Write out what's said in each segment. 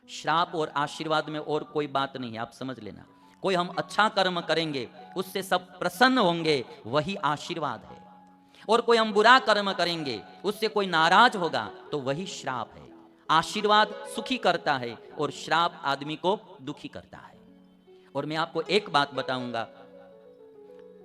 श्राप और आशीर्वाद में और कोई बात नहीं है, आप समझ लेना। कोई हम अच्छा कर्म करेंगे उससे सब प्रसन्न होंगे, वही आशीर्वाद है। और कोई हम बुरा कर्म करेंगे उससे कोई नाराज होगा तो वही श्राप है। आशीर्वाद सुखी करता है और श्राप आदमी को दुखी करता है। और मैं आपको एक बात बताऊंगा,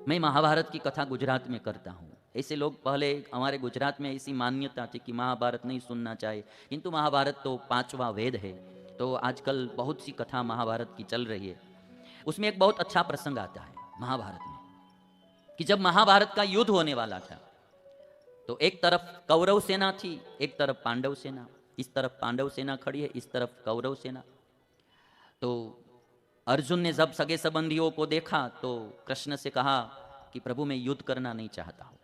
मैं महाभारत की कथा गुजरात में करता हूँ। ऐसे लोग पहले हमारे गुजरात में ऐसी मान्यता थी कि महाभारत नहीं सुनना चाहिए, किंतु महाभारत तो पांचवा वेद है। तो आजकल बहुत सी कथा महाभारत की चल रही है। उसमें एक बहुत अच्छा प्रसंग आता है महाभारत में, कि जब महाभारत का युद्ध होने वाला था तो एक तरफ कौरव सेना थी, एक तरफ पांडव सेना। इस तरफ पांडव सेना खड़ी है, इस तरफ कौरव सेना। तो अर्जुन ने जब सगे संबंधियों को देखा तो कृष्ण से कहा कि प्रभु मैं युद्ध करना नहीं चाहता हूं,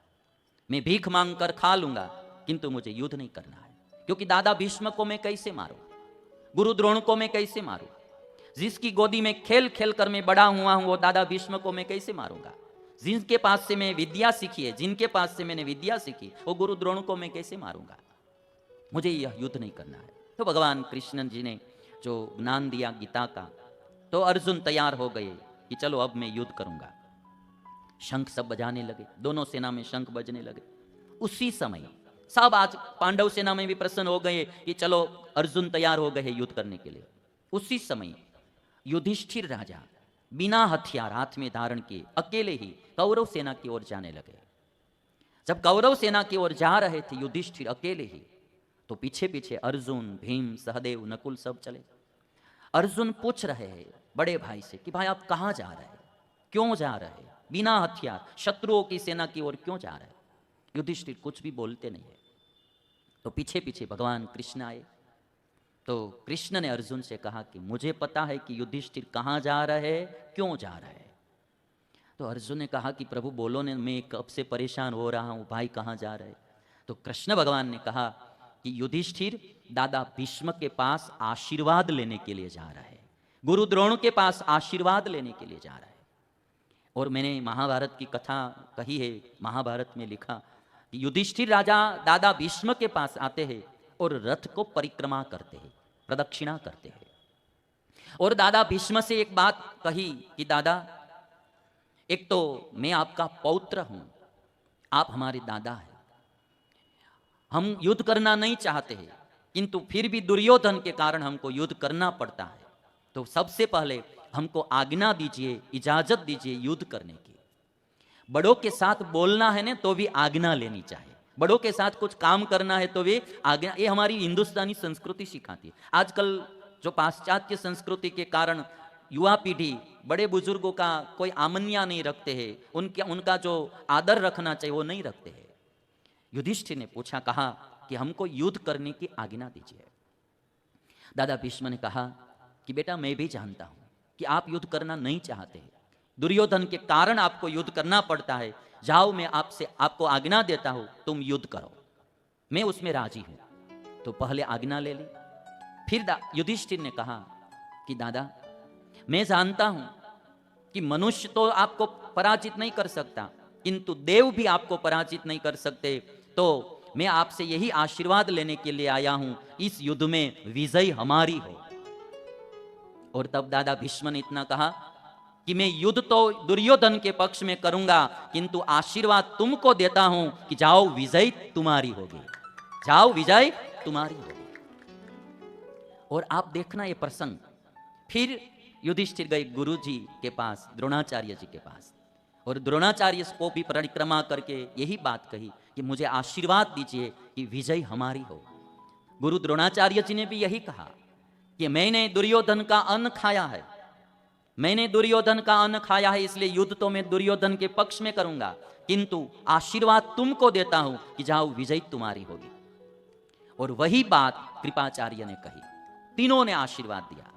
मैं भीख मांग कर खा लूंगा, किंतु मुझे युद्ध नहीं करना है। क्योंकि दादा भीष्म को मैं कैसे मारूं, गुरु द्रोण को मैं कैसे मारूं, जिसकी गोदी में खेल खेल कर मैं बड़ा हुआ हूं वो दादा भीष्म को मैं कैसे मारूंगा, जिनके पास से मैं विद्या सीखी है, जिनके पास से मैंने विद्या सीखी वो गुरु द्रोण को मैं कैसे मारूंगा, मुझे यह युद्ध नहीं करना है। तो भगवान कृष्ण जी ने जो ज्ञान दिया गीता का, तो अर्जुन तैयार हो गए कि चलो अब मैं युद्ध करूंगा। शंख सब बजाने लगे, दोनों सेना में शंख बजने लगे। उसी समय सब आज पांडव सेना में भी प्रसन्न हो गए कि चलो अर्जुन तैयार हो गए युद्ध करने के लिए। उसी समय युधिष्ठिर राजा बिना हथियार हाथ में धारण किए अकेले ही कौरव सेना की ओर जाने लगे। जब कौरव सेना की ओर जा रहे थे युधिष्ठिर अकेले ही, तो पीछे पीछे अर्जुन, भीम, सहदेव, नकुल सब चले। अर्जुन पूछ रहे हैं बड़े भाई से कि भाई आप कहां जा रहे हैं, क्यों जा रहे हैं, बिना हथियार शत्रुओं की सेना की ओर क्यों जा रहे हैं। युधिष्ठिर कुछ भी बोलते नहीं है। तो पीछे पीछे भगवान कृष्ण आए। तो कृष्ण ने अर्जुन से कहा कि मुझे पता है कि युधिष्ठिर कहां जा रहे हैं, क्यों जा रहे हैं। तो अर्जुन ने कहा कि प्रभु बोलो ने, मैं कब से परेशान हो रहा हूं, भाई कहां जा रहे हैं। तो कृष्ण भगवान ने कहा कि युधिष्ठिर दादा भीष्म के पास आशीर्वाद लेने के लिए जा रहा है, गुरु द्रोण के पास आशीर्वाद लेने के लिए जा रहा है। और मैंने महाभारत की कथा कही है, महाभारत में लिखा कि युधिष्ठिर राजा दादा भीष्म के पास आते हैं और रथ को परिक्रमा करते हैं, प्रदक्षिणा करते हैं। और दादा भीष्म से एक बात कही कि दादा, एक तो मैं आपका पौत्र हूं, आप हमारे दादा हैं, हम युद्ध करना नहीं चाहते हैं, किंतु फिर भी दुर्योधन के कारण हमको युद्ध करना पड़ता है। तो सबसे पहले हमको आज्ञा दीजिए, इजाजत दीजिए युद्ध करने की। बड़ों के साथ बोलना है ना तो भी आज्ञा लेनी चाहिए, बड़ों के साथ कुछ काम करना है तो भी आज्ञा। ये हमारी हिंदुस्तानी संस्कृति सिखाती है। आजकल जो पाश्चात्य संस्कृति के कारण युवा पीढ़ी बड़े बुजुर्गों का कोई आमन्या नहीं रखते हैं, उनका जो आदर रखना चाहिए वो नहीं रखते हैं। युधिष्ठिर ने पूछा, कहा कि हमको युद्ध करने की आज्ञा दीजिए। दादा भीष्म ने कहा कि बेटा मैं भी जानता हूं कि आप युद्ध करना नहीं चाहते हैं, दुर्योधन के कारण आपको युद्ध करना पड़ता है। जाओ मैं आपसे आपको आज्ञा देता हूं, तुम युद्ध करो, मैं उसमें राजी हूं। तो पहले आज्ञा ले ली। फिर युधिष्ठिर ने कहा कि दादा मैं जानता हूं कि मनुष्य तो आपको पराजित नहीं कर सकता, किंतु देव भी आपको पराजित नहीं कर सकते। तो मैं आपसे यही आशीर्वाद लेने के लिए आया हूं, इस युद्ध में विजय हमारी हो। और तब दादा भीष्म ने इतना कहा कि मैं युद्ध तो दुर्योधन के पक्ष में करूंगा, किंतु आशीर्वाद तुमको देता हूं कि जाओ विजय तुम्हारी होगी, जाओ विजय तुम्हारी होगी। और आप देखना ये प्रसंग, फिर युधिष्ठिर गए गुरु जी के पास, द्रोणाचार्य जी के पास, और द्रोणाचार्य को भी परिक्रमा करके यही बात कही कि मुझे आशीर्वाद दीजिए कि विजय हमारी हो। गुरु द्रोणाचार्य जी ने भी यही कहा कि मैंने दुर्योधन का अन्न खाया है, मैंने दुर्योधन का अन्न खाया है, इसलिए युद्ध तो मैं दुर्योधन के पक्ष में करूंगा, किंतु आशीर्वाद तुमको देता हूं कि जाओ विजय तुम्हारी होगी। और वही बात कृपाचार्य ने कही, तीनों ने आशीर्वाद दिया।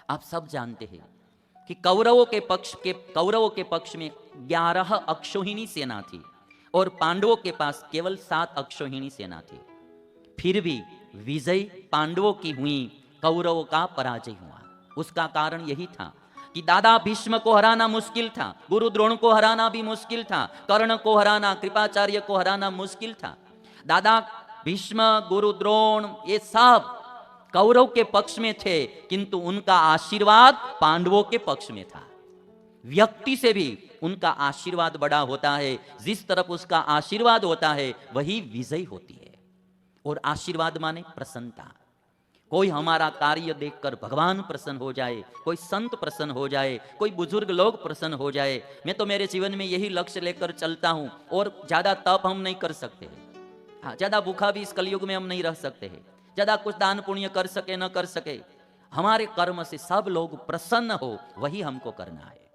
आप सब जानते हैं कि कौरवों के पक्ष में 11 अक्षौहिणी सेना थी और पांडवों के पास केवल 7 अक्षौहिणी सेना थी। फिर भी विजय पांडवों की हुई, कौरवों का पराजय हुआ। उसका कारण यही था कि दादा भीष्म को हराना मुश्किल था, गुरु द्रोण को हराना भी मुश्किल था, कर्ण को हराना, कृपाचार्य को हराना मुश्किल था। दादा भीष्म, गुरु द्रोण, ये सब कौरव के पक्ष में थे, किंतु उनका आशीर्वाद पांडवों के पक्ष में था। व्यक्ति से भी उनका आशीर्वाद बड़ा होता है। जिस तरफ उसका आशीर्वाद होता है वही विजय होती है। और आशीर्वाद माने प्रसन्नता। कोई हमारा कार्य देखकर भगवान प्रसन्न हो जाए, कोई संत प्रसन्न हो जाए, कोई बुजुर्ग लोग प्रसन्न हो जाए। मैं तो मेरे जीवन में यही लक्ष्य लेकर चलता हूं। और ज्यादा तप हम नहीं कर सकते, हाँ, ज्यादा भूखा भी इस कलयुग में हम नहीं रह सकते हैं, ज्यादा कुछ दान पुण्य कर सके न कर सके, हमारे कर्म से सब लोग प्रसन्न हो वही हमको करना है।